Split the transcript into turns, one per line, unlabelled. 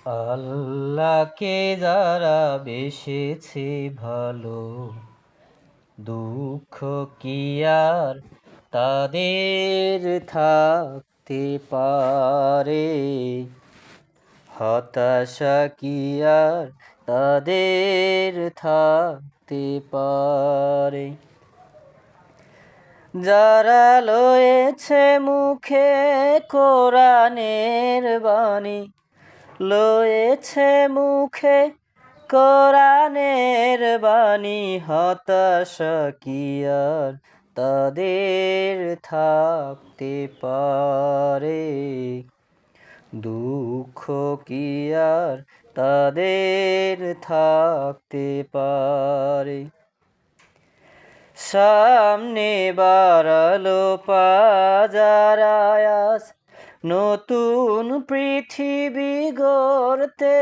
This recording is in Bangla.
আল্লাহকে যারা বেসেছে ভালো, দুঃখ কি আর তাদের থাকতে পারে? হতাশা কি আর তাদের থাকতে পারে? যারা লয়েছে মুখে কোরআনের বাণী, লয়েছে মুখে কোরআনের বাণী, হতাশা কি আর তাদের থাকতে পারে? দুঃখ কি আর তাদের থাকতে পারে? সামনে বাড়ালো পাজারায়াস, নতুন পৃথিবী গড়তে।